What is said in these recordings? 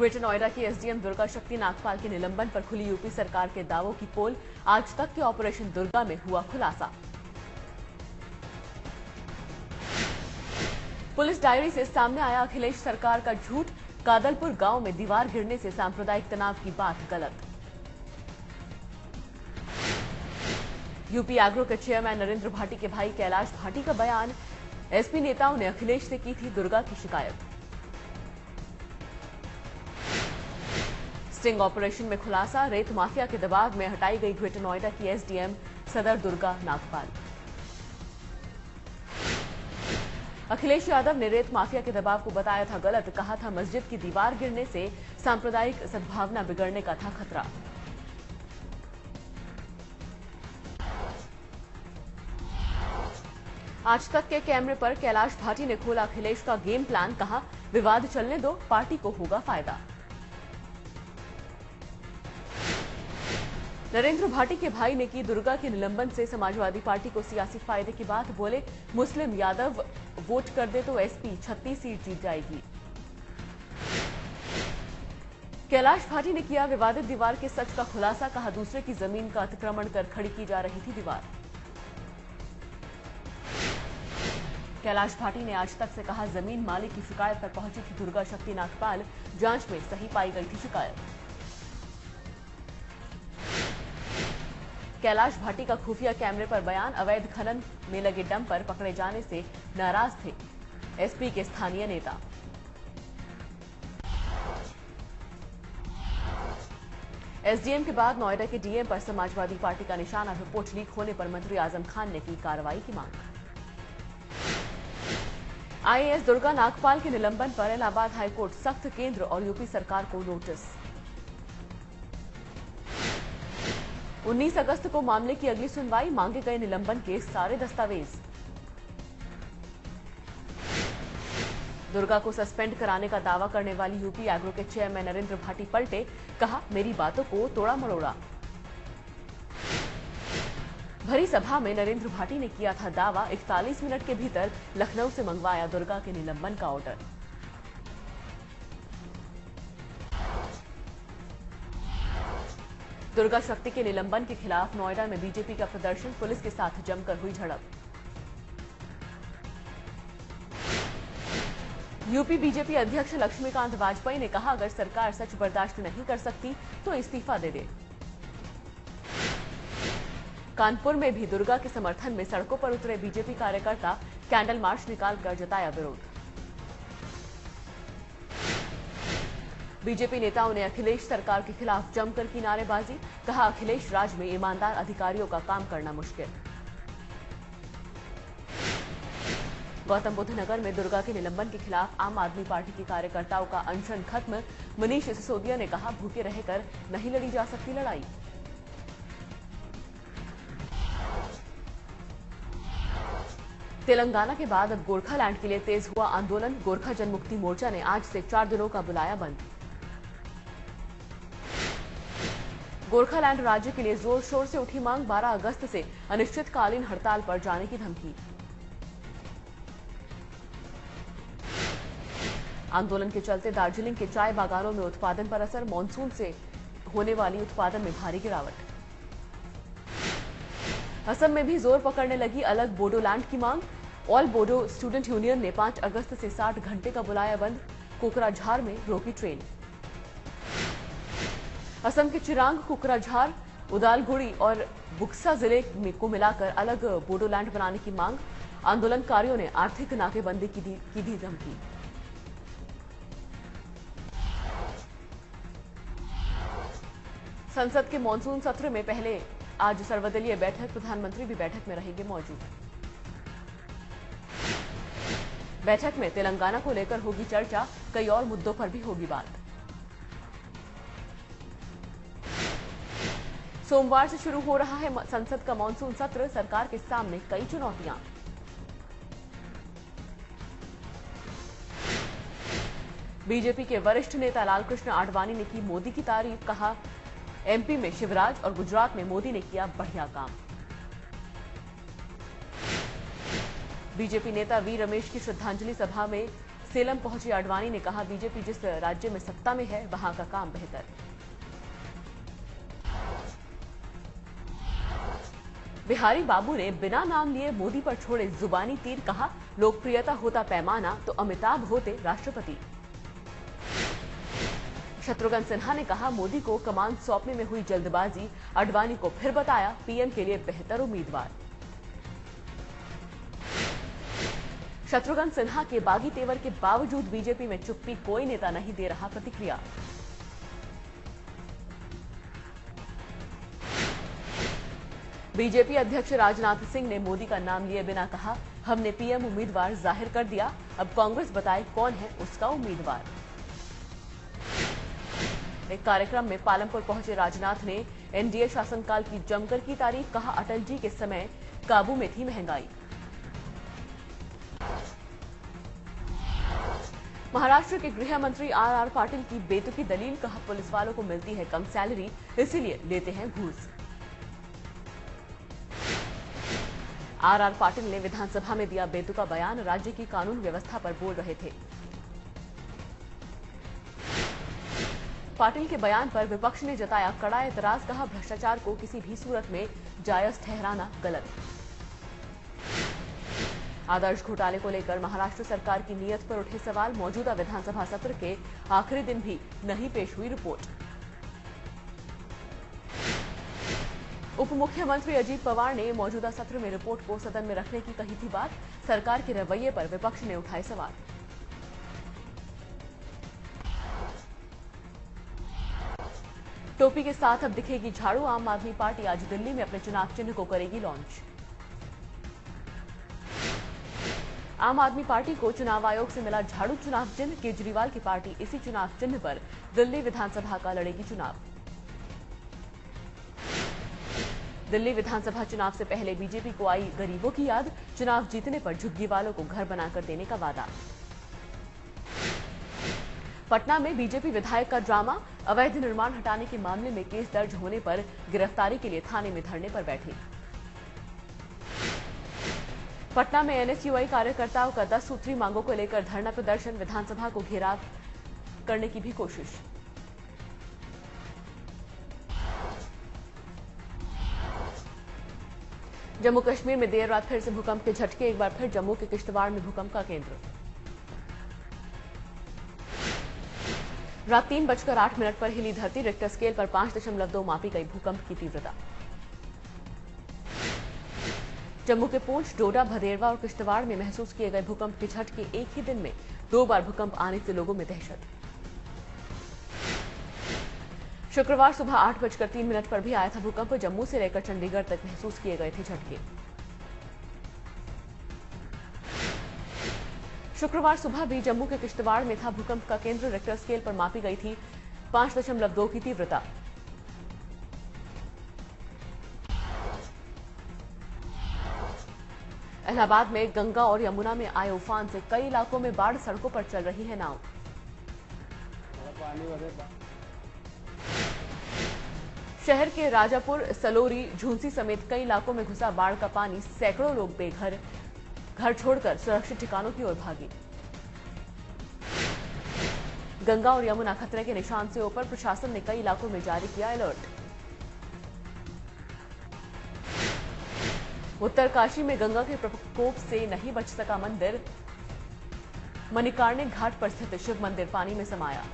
Greater Noida की SDM Durga शक्ति नागपाल के निलंबन पर खुली यूपी सरकार के दावों की पोल। आज तक के ऑपरेशन दुर्गा में हुआ खुलासा। पुलिस डायरी से सामने आया अखिलेश सरकार का झूठ। कादलपुर गांव में दीवार गिरने से सांप्रदायिक तनाव की बात गलत। यूपी एग्रो के चेयरमैन नरेंद्र भाटी के भाई कैलाश भाटी का बयान। एसपी नेताओं ने अखिलेश से की थी दुर्गा की शिकायत। स्टिंग ऑपरेशन में खुलासा। रेत माफिया के दबाव में हटाई गई ग्रेटर नोएडा की एसडीएम सदर दुर्गा नागपाल। अखिलेश यादव ने रेत माफिया के दबाव को बताया था गलत। कहा था मस्जिद की दीवार गिरने से सांप्रदायिक सद्भावना बिगड़ने का था खतरा। आज तक के कैमरे पर कैलाश भाटी ने खोला अखिलेश का गेम प्लान। कहा विवाद चलने दो, पार्टी को होगा फायदा। नरेंद्र भाटी के भाई ने की दुर्गा के निलंबन से समाजवादी पार्टी को सियासी फायदे की बात। बोले मुस्लिम यादव वोट कर दे तो एसपी 36 सीट जीत जाएगी। कैलाश भाटी ने किया विवादित दीवार के सच का खुलासा। कहा दूसरे की जमीन का अतिक्रमण कर खड़ी की जा रही थी दीवार। कैलाश भाटी ने आज तक से कहा जमीन मालिक की शिकायत पर पहुंची थी दुर्गा शक्ति नागपाल। जांच में सही पाई गई थी शिकायत। कैलाश भाटी का खुफिया कैमरे पर बयान। अवैध खनन में लगे डंप पर पकड़े जाने से नाराज थे एसपी के स्थानीय नेता। एसडीएम के बाद नोएडा के डीएम पर समाजवादी पार्टी का निशाना। रिपोर्ट लीक होने पर मंत्री आजम खान ने की कार्रवाई की मांग। आईएएस दुर्गा नागपाल के निलंबन पर इलाहाबाद हाईकोर्ट सख्त। केंद्र और यूपी सरकार को नोटिस। 19 अगस्त को मामले की अगली सुनवाई। मांगे गए निलंबन के सारे दस्तावेज। दुर्गा को सस्पेंड कराने का दावा करने वाली यूपी एग्रो के चेयरमैन नरेंद्र भाटी पलटे। कहा मेरी बातों को तोड़ा मरोड़ा। भरी सभा में नरेंद्र भाटी ने किया था दावा। 41 मिनट के भीतर लखनऊ से मंगवाया दुर्गा के निलंबन का ऑर्डर। दुर्गा शक्ति के निलंबन के खिलाफ नोएडा में बीजेपी का प्रदर्शन। पुलिस के साथ जमकर हुई झड़प। यूपी बीजेपी अध्यक्ष लक्ष्मीकांत वाजपेयी ने कहा अगर सरकार सच बर्दाश्त नहीं कर सकती तो इस्तीफा दे दे। कानपुर में भी दुर्गा के समर्थन में सड़कों पर उतरे बीजेपी कार्यकर्ता। कैंडल मार्च निकालकर जताया विरोध। बीजेपी नेताओं ने अखिलेश सरकार के खिलाफ जमकर की नारेबाजी। कहा अखिलेश राज में ईमानदार अधिकारियों का काम करना मुश्किल। गौतम बुद्ध नगर में दुर्गा के निलंबन के खिलाफ आम आदमी पार्टी के कार्यकर्ताओं का अनशन खत्म। मनीष सिसोदिया ने कहा भूखे रहकर नहीं लड़ी जा सकती लड़ाई। तेलंगाना के बाद अब गोरखालैंड के लिए तेज हुआ आंदोलन। गोरखा जनमुक्ति मोर्चा ने आज से 4 दिनों का बुलाया बंद। गोरखालैंड राज्य के लिए जोर शोर से उठी मांग। 12 अगस्त से अनिश्चितकालीन हड़ताल पर जाने की धमकी। आंदोलन के चलते दार्जिलिंग के चाय बागानों में उत्पादन पर असर। मानसून से होने वाली उत्पादन में भारी गिरावट। असम में भी जोर पकड़ने लगी अलग बोडोलैंड की मांग। ऑल बोडो स्टूडेंट यूनियन ने 5 अगस्त से 60 घंटे का बुलाया बंद। कोकराझार में रोकी ट्रेन। असम के चिरांग, कोकराझार, उदालगुड़ी और बुक्सा जिले को मिलाकर अलग बोडोलैंड बनाने की मांग। आंदोलनकारियों ने आर्थिक नाकेबंदी की दी धमकी। संसद के मॉनसून सत्र में पहले आज सर्वदलीय बैठक। प्रधानमंत्री भी बैठक में रहेंगे मौजूद। बैठक में तेलंगाना को लेकर होगी चर्चा। कई और मुद्दों पर भी होगी बात। सोमवार से शुरू हो रहा है संसद का मॉनसून सत्र। सरकार के सामने कई चुनौतियां। बीजेपी के वरिष्ठ नेता लालकृष्ण आडवाणी ने की मोदी की तारीफ। कहा एमपी में शिवराज और गुजरात में मोदी ने किया बढ़िया काम। बीजेपी नेता वी रमेश की श्रद्धांजलि सभा में सेलम पहुंचे आडवाणी ने कहा, बीजेपी जिस राज्य में सत्ता में है वहां का काम बेहतर। बिहारी बाबू ने बिना नाम लिए मोदी पर छोड़े जुबानी तीर, कहा लोकप्रियता होता पैमाना तो अमिताभ होते राष्ट्रपति। शत्रुघ्न सिन्हा ने कहा, मोदी को कमान सौंपने में हुई जल्दबाजी, आडवाणी को फिर बताया पीएम के लिए बेहतर उम्मीदवार। शत्रुघ्न सिन्हा के बागी तेवर के बावजूद बीजेपी में चुप्पी, कोई नेता नहीं दे रहा प्रतिक्रिया। बीजेपी अध्यक्ष राजनाथ सिंह ने मोदी का नाम लिए बिना कहा, हमने पीएम उम्मीदवार जाहिर कर दिया, अब कांग्रेस बताए कौन है उसका उम्मीदवार। एक कार्यक्रम में पालमपुर पहुंचे राजनाथ ने एनडीए शासनकाल की जमकर की तारीफ, कहा अटल जी के समय काबू में थी महंगाई। महाराष्ट्र के गृह मंत्री आर पाटिल की बेतुकी दलील, कहा पुलिस वालों को मिलती है कम सैलरी इसीलिए लेते हैं घूस। आर पाटिल ने विधानसभा में दिया बेतुका बयान, राज्य की कानून व्यवस्था पर बोल रहे थे। पाटिल के बयान पर विपक्ष ने जताया कड़ा एतराज, कहा भ्रष्टाचार को किसी भी सूरत में जायज ठहराना गलत। आदर्श घोटाले को लेकर महाराष्ट्र सरकार की नीयत पर उठे सवाल, मौजूदा विधानसभा सत्र के आखिरी दिन भी नहीं पेश हुई रिपोर्ट। उप मुख्यमंत्री अजीत पवार ने मौजूदा सत्र में रिपोर्ट को सदन में रखने की कही थी बात, सरकार के रवैये पर विपक्ष ने उठाए सवाल। टोपी के साथ अब दिखेगी झाड़ू, आम आदमी पार्टी आज दिल्ली में अपने चुनाव चिन्ह को करेगी लॉन्च। आम आदमी पार्टी को चुनाव आयोग से मिला झाड़ू चुनाव चिन्ह, केजरीवाल की पार्टी इसी चुनाव चिन्ह पर दिल्ली विधानसभा का लड़ेगी चुनाव। दिल्ली विधानसभा चुनाव से पहले बीजेपी को आई गरीबों की याद, चुनाव जीतने पर झुग्गी वालों को घर बनाकर देने का वादा। पटना में बीजेपी विधायक का ड्रामा, अवैध निर्माण हटाने के मामले में केस दर्ज होने पर गिरफ्तारी के लिए थाने में धरने पर बैठे। पटना में एनएसयूआई कार्यकर्ताओं का 10 सूत्री मांगों को लेकर धरना प्रदर्शन, विधानसभा को घेराव करने की भी कोशिश। जम्मू कश्मीर में देर रात फिर से भूकंप के झटके, एक बार फिर जम्मू के किश्तवाड़ में भूकंप का केंद्र। रात 3:08 पर हिली धरती, रिक्टर स्केल पर 5.2 मापी गई भूकंप की तीव्रता। जम्मू के पूंछ, डोडा, भदेरवा और किश्तवाड़ में महसूस किए गए भूकंप के झटके, एक ही दिन में 2 बार भूकंप आने से लोगों में दहशत। शुक्रवार सुबह 8:03 पर भी आया था भूकंप, जम्मू से लेकर चंडीगढ़ तक महसूस किए गए थे झटके। शुक्रवार सुबह भी जम्मू के किश्तवाड़ में था भूकंप का केंद्र, रिक्टर स्केल पर मापी गई थी 5.2 की तीव्रता। इलाहाबाद में गंगा और यमुना में आए उफान से कई इलाकों में बाढ़, सड़कों पर चल रही है नाव। शहर के राजापुर, सलोरी, झुंसी समेत कई इलाकों में घुसा बाढ़ का पानी, सैकड़ों लोग बेघर, घर छोड़कर सुरक्षित ठिकानों की ओर भागे। गंगा और यमुना खतरे के निशान से ऊपर, प्रशासन ने कई इलाकों में जारी किया अलर्ट। उत्तरकाशी में गंगा के प्रकोप से नहीं बच सका मंदिर, मणिकर्णिका घाट पर स्थित शिव मंदिर पानी में समाया।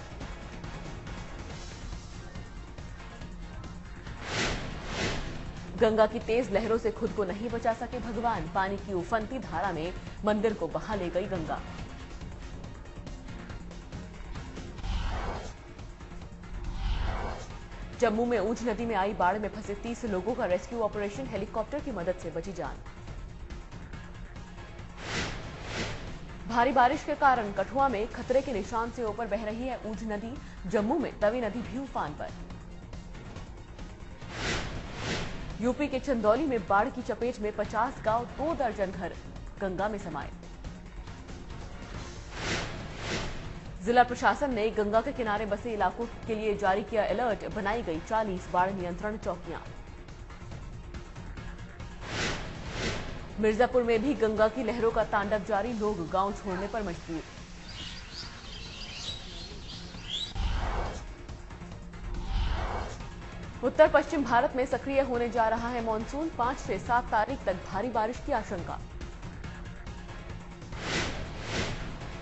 गंगा की तेज लहरों से खुद को नहीं बचा सके भगवान, पानी की उफनती धारा में मंदिर को बहा ले गई गंगा। जम्मू में ऊंच नदी में आई बाढ़ में फंसे 30 लोगों का रेस्क्यू ऑपरेशन, हेलीकॉप्टर की मदद से बची जान। भारी बारिश के कारण कठुआ में खतरे के निशान से ऊपर बह रही है ऊंच नदी, जम्मू में तवी नदी भी उफान पर। यूपी के चंदौली में बाढ़ की चपेट में 50 गांव, 2 दर्जन घर गंगा में समाये। जिला प्रशासन ने गंगा के किनारे बसे इलाकों के लिए जारी किया अलर्ट, बनाई गई 40 बाढ़ नियंत्रण चौकियां। मिर्जापुर में भी गंगा की लहरों का तांडव जारी, लोग गांव छोड़ने पर मजबूर। उत्तर पश्चिम भारत में सक्रिय होने जा रहा है मॉनसून। 5 से 7 तारीख तक भारी बारिश की आशंका।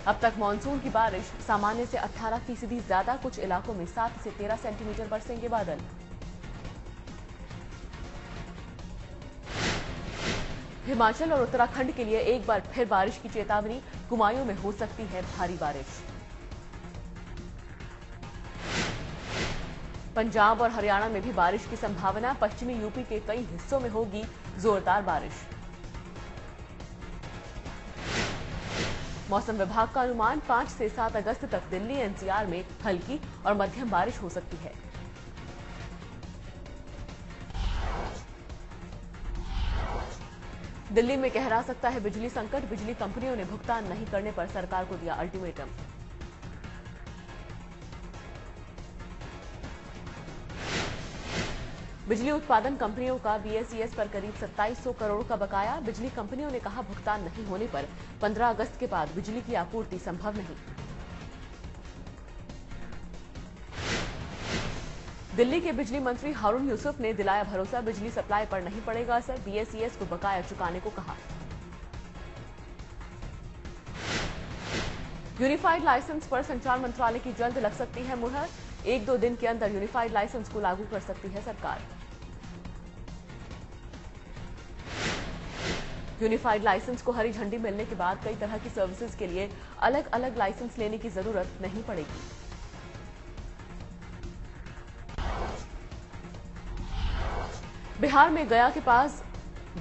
अब तक मॉनसून की बारिश सामान्य से 18% ज्यादा, कुछ इलाकों में 7 से 13 सेंटीमीटर बरसेंगे बादल। हिमाचल और उत्तराखंड के लिए एक बार फिर बारिश की चेतावनी, कुमाऊं में हो सकती है भारी बारिश। पंजाब और हरियाणा में भी बारिश की संभावना, पश्चिमी यूपी के कई हिस्सों में होगी जोरदार बारिश। मौसम विभाग का अनुमान 5 से 7 अगस्त तक दिल्ली एनसीआर में हल्की और मध्यम बारिश हो सकती है। दिल्ली में गहरा सकता है बिजली संकट, बिजली कंपनियों ने भुगतान नहीं करने पर सरकार को दिया अल्टीमेटम। बिजली उत्पादन कंपनियों का बीएसईएस पर करीब 2700 करोड़ का बकाया, बिजली कंपनियों ने कहा भुगतान नहीं होने पर 15 अगस्त के बाद बिजली की आपूर्ति संभव नहीं। दिल्ली के बिजली मंत्री हारून यूसुफ ने दिलाया भरोसा, बिजली सप्लाई पर नहीं पड़ेगा असर, बीएसईएस को बकाया चुकाने को कहा। यूनिफाइड लाइसेंस पर संचार मंत्रालय की जल्द लग सकती है मुहर, 1-2 दिन के अंदर यूनिफाइड लाइसेंस को लागू कर सकती है सरकार। यूनिफाइड लाइसेंस को हरी झंडी मिलने के बाद कई तरह की सर्विसेज के लिए अलग अलग लाइसेंस लेने की जरूरत नहीं पड़ेगी। बिहार में गया के पास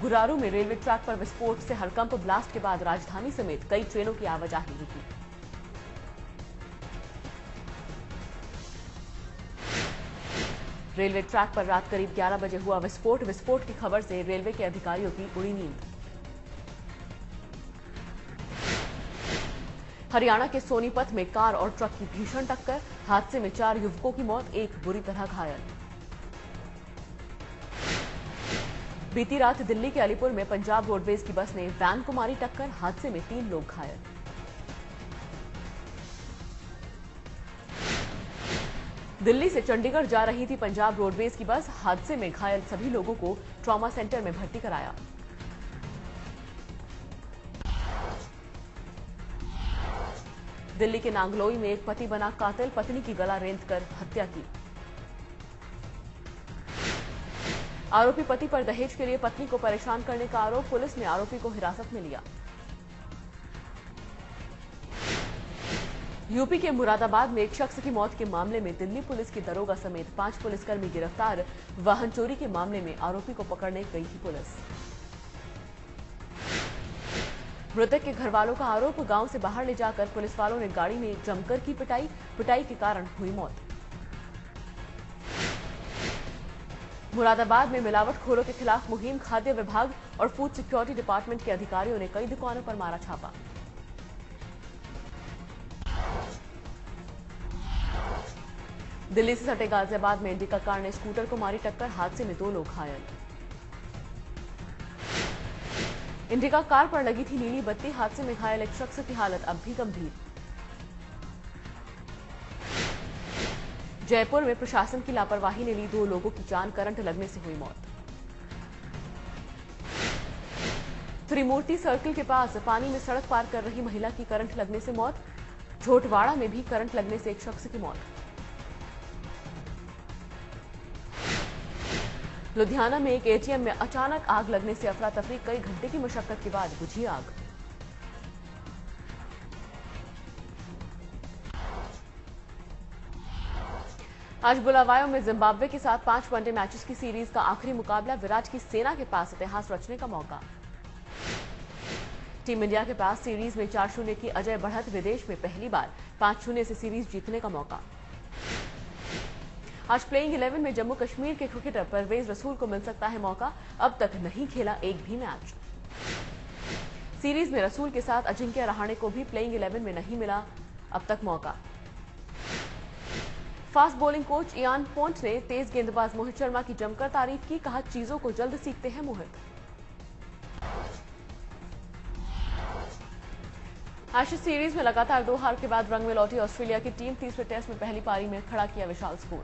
गुरारू में रेलवे ट्रैक पर विस्फोट से हड़कंप, ब्लास्ट के बाद राजधानी समेत कई ट्रेनों की आवाजाही रुकी। रेलवे ट्रैक पर रात करीब 11 बजे हुआ विस्फोट की खबर से रेलवे के अधिकारियों की उड़ी नींद। हरियाणा के सोनीपत में कार और ट्रक की भीषण टक्कर, हादसे में 4 युवकों की मौत, एक बुरी तरह घायल। बीती रात दिल्ली के अलीपुर में पंजाब रोडवेज की बस ने वैन को मारी टक्कर, हादसे में 3 लोग घायल। दिल्ली से चंडीगढ़ जा रही थी पंजाब रोडवेज की बस, हादसे में घायल सभी लोगों को ट्रॉमा सेंटर में भर्ती कराया। दिल्ली के नांगलोई में एक पति बना कातिल, पत्नी की गला रेंतकर हत्या की। आरोपी पति पर दहेज के लिए पत्नी को परेशान करने का आरोप, पुलिस ने आरोपी को हिरासत में लिया। यूपी के मुरादाबाद में एक शख्स की मौत के मामले में दिल्ली पुलिस की दरोगा समेत 5 पुलिसकर्मी गिरफ्तार, वाहन चोरी के मामले में आरोपी को पकड़ने गई थी पुलिस। मृतक के घर वालों का आरोप, गांव से बाहर ले जाकर पुलिस वालों ने गाड़ी में जमकर की पिटाई के कारण हुई मौत। मुरादाबाद में मिलावटखोरों के खिलाफ मुहिम, खाद्य विभाग और फूड सिक्योरिटी डिपार्टमेंट के अधिकारियों ने कई दुकानों पर मारा छापा। दिल्ली से सटे गाजियाबाद में इंडिका कार ने स्कूटर को मारी टक्कर, हादसे में 2 लोग घायल। इंडिका कार पर लगी थी नीली बत्ती, हादसे में घायल एक शख्स की हालत अब भी गंभीर। जयपुर में प्रशासन की लापरवाही ने ली 2 लोगों की जान, करंट लगने से हुई मौत। त्रिमूर्ति सर्किल के पास पानी में सड़क पार कर रही महिला की करंट लगने से मौत, झोटवाड़ा में भी करंट लगने से एक शख्स की मौत। लुधियाना में एक एटीएम में अचानक आग लगने से अफरा तफरी, कई घंटे की मशक्कत के बाद बुझी आग। आज बुलावायो में जिम्बाब्वे के साथ 5 वनडे मैचेस की सीरीज का आखिरी मुकाबला, विराट की सेना के पास इतिहास रचने का मौका। टीम इंडिया के पास सीरीज में 4-0 की अजय बढ़त, विदेश में पहली बार 5-0 से सीरीज जीतने का मौका। आज प्लेइंग 11 में जम्मू कश्मीर के क्रिकेटर परवेज रसूल को मिल सकता है मौका, अब तक नहीं खेला एक भी मैच। सीरीज में रसूल के साथ अजिंक्य रहाणे को भी प्लेइंग 11 में नहीं मिला अब तक मौका। Fast bowling coach Ian Pont ने तेज गेंदबाज मोहित शर्मा की जमकर तारीफ की, कहा चीजों को जल्द सीखते हैं मोहित। एशेज सीरीज में लगातार 2 हार के बाद रंग में लौटी ऑस्ट्रेलिया की टीम, तीसरे टेस्ट में पहली पारी में खड़ा किया विशाल स्कोर।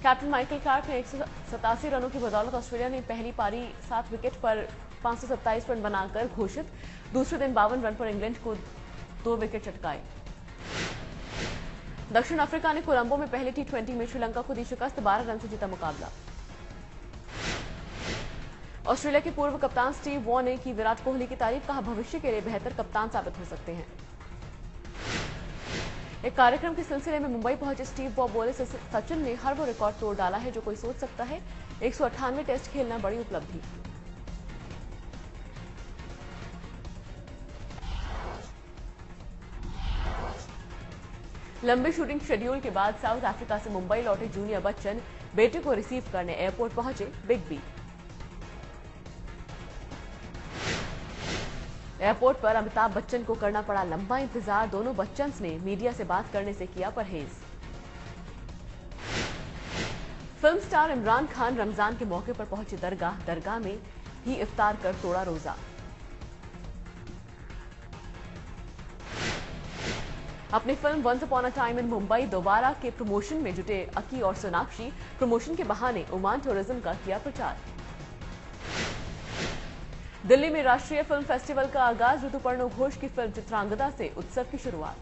कैप्टन माइकल क्लार्क ने 187 रनों की बदौलत ऑस्ट्रेलिया ने पहली पारी 7 विकेट पर 527 रन बनाकर घोषित। दूसरे दिन 52 रन पर इंग्लैंड को 2 विकेट चटकाए। दक्षिण अफ्रीका ने कोलंबो में पहले T20 में श्रीलंका को दी शिकस्त, 12 रन से जीता मुकाबला। ऑस्ट्रेलिया के पूर्व कप्तान स्टीव वॉ ने की विराट कोहली की तारीफ, कहा भविष्य के लिए बेहतर कप्तान साबित हो सकते हैं। एक कार्यक्रम के सिलसिले में मुंबई पहुंचे स्टीव वॉ बोले, सचिन ने हर वो रिकॉर्ड तोड़ डाला है जो कोई सोच सकता है। 198 टेस्ट खेलना बड़ी उपलब्धि। लंबे शूटिंग शेड्यूल के बाद साउथ अफ्रीका से मुंबई लौटे जूनियर बच्चन बेटे को रिसीव करने एयरपोर्ट पहुंचे बिग बी। एयरपोर्ट पर अमिताभ बच्चन को करना पड़ा लंबा इंतजार, दोनों बच्चन्स ने मीडिया से बात करने से किया परहेज। फिल्म स्टार इमरान खान रमजान के मौके पर पहुंचे दरगाह में ही इफ्तार कर तोड़ा रोजा। अपनी film once upon a time in Mumbai दोबारा के प्रमोशन में जुटे अकी और सोनाक्षी, प्रमोशन के बहाने ओमान टूरिज्म का किया प्रचार। दिल्ली में राष्ट्रीय फिल्म फेस्टिवल का आगाज, ऋतुपर्णो घोष की फिल्म चित्रांगदा से उत्सव की शुरुआत।